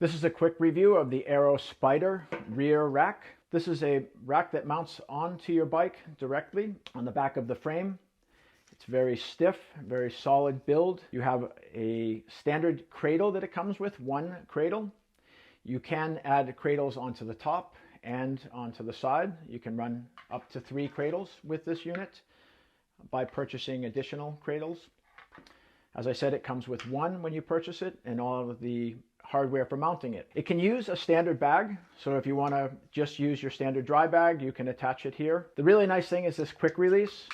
This is a quick review of the Aeroe Spider rear rack. This is a rack that mounts onto your bike directly on the back of the frame. It's very stiff, very solid build. You have a standard cradle that it comes with, one cradle. You can add cradles onto the top and onto the side. You can run up to 3 cradles with this unit by purchasing additional cradles. As I said, it comes with one when you purchase it and all of the hardware for mounting it. It can use a standard bag, so if you want to just use your standard dry bag, you can attach it here. The really nice thing is this quick release.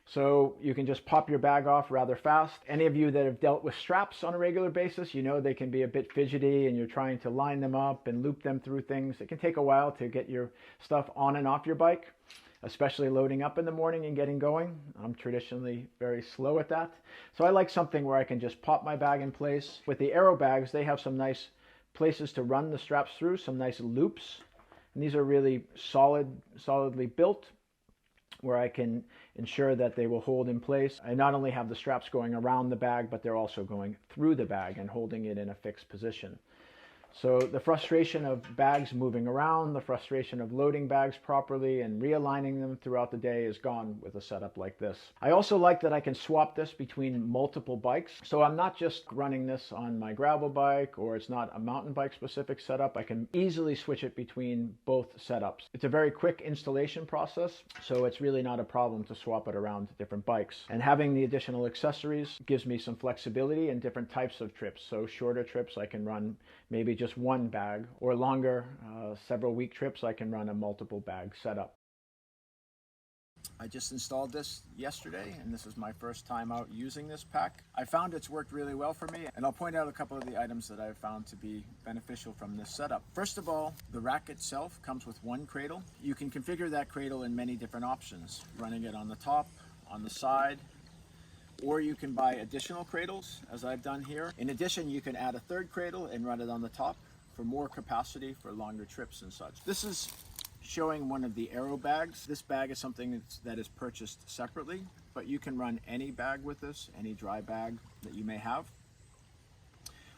So you can just pop your bag off rather fast. Any of you that have dealt with straps on a regular basis, you know they can be a bit fidgety and you're trying to line them up and loop them through things. It can take a while to get your stuff on and off your bike, especially loading up in the morning and getting going. I'm traditionally very slow at that. So I like something where I can just pop my bag in place. With the Aeroe bags, they have some nice places to run the straps through, some nice loops. And these are really solidly built, where I can ensure that they will hold in place. I not only have the straps going around the bag, but they're also going through the bag and holding it in a fixed position. So the frustration of bags moving around, the frustration of loading bags properly and realigning them throughout the day is gone with a setup like this. I also like that I can swap this between multiple bikes. So I'm not just running this on my gravel bike, or it's not a mountain bike specific setup. I can easily switch it between both setups. It's a very quick installation process, so it's really not a problem to swap it around to different bikes. And having the additional accessories gives me some flexibility in different types of trips. So shorter trips I can run maybe just one bag, or longer several week trips I can run a multiple bag setup. I just installed this yesterday and this is my first time out using this pack. I found it's worked really well for me, and I'll point out a couple of the items that I've found to be beneficial from this setup. First of all, the rack itself comes with one cradle. You can configure that cradle in many different options, running it on the top, on the side, or you can buy additional cradles, as I've done here. In addition, you can add a third cradle and run it on the top for more capacity for longer trips and such. This is showing one of the Aeroe bags. This bag is something that is purchased separately, but you can run any bag with this, any dry bag that you may have.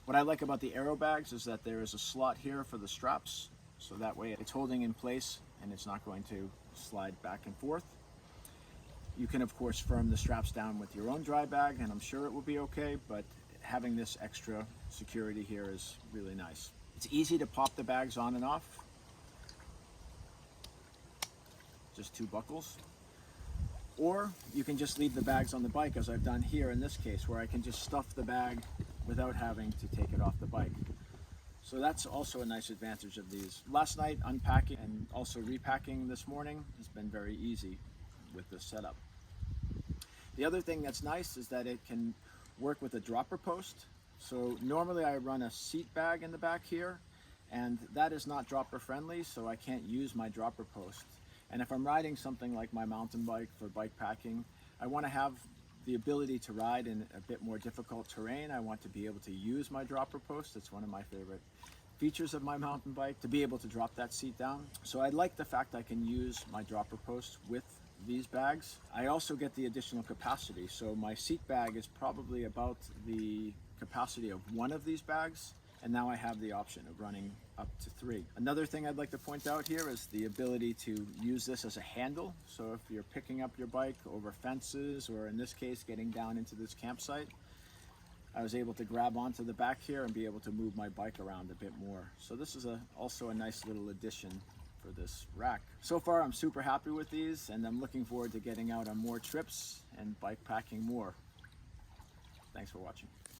What I like about the Aeroe bags is that there is a slot here for the straps, so that way it's holding in place and it's not going to slide back and forth. You can of course firm the straps down with your own dry bag, and I'm sure it will be okay, but having this extra security here is really nice. It's easy to pop the bags on and off. Just 2 buckles. Or you can just leave the bags on the bike, as I've done here in this case, where I can just stuff the bag without having to take it off the bike. So that's also a nice advantage of these. Last night, unpacking and also repacking this morning has been very easy with this setup. The other thing that's nice is that it can work with a dropper post. So normally I run a seat bag in the back here, and that is not dropper friendly, so I can't use my dropper post. And if I'm riding something like my mountain bike for bike packing, I want to have the ability to ride in a bit more difficult terrain. I want to be able to use my dropper post. It's one of my favorite features of my mountain bike, to be able to drop that seat down. So I like the fact I can use my dropper post with these bags. I also get the additional capacity, so my seat bag is probably about the capacity of one of these bags, and now I have the option of running up to 3. Another thing I'd like to point out here is the ability to use this as a handle. So if you're picking up your bike over fences, or in this case getting down into this campsite, I was able to grab onto the back here and be able to move my bike around a bit more. So this is also a nice little addition for this rack. So far I'm super happy with these, and I'm looking forward to getting out on more trips and bike packing more. Thanks for watching.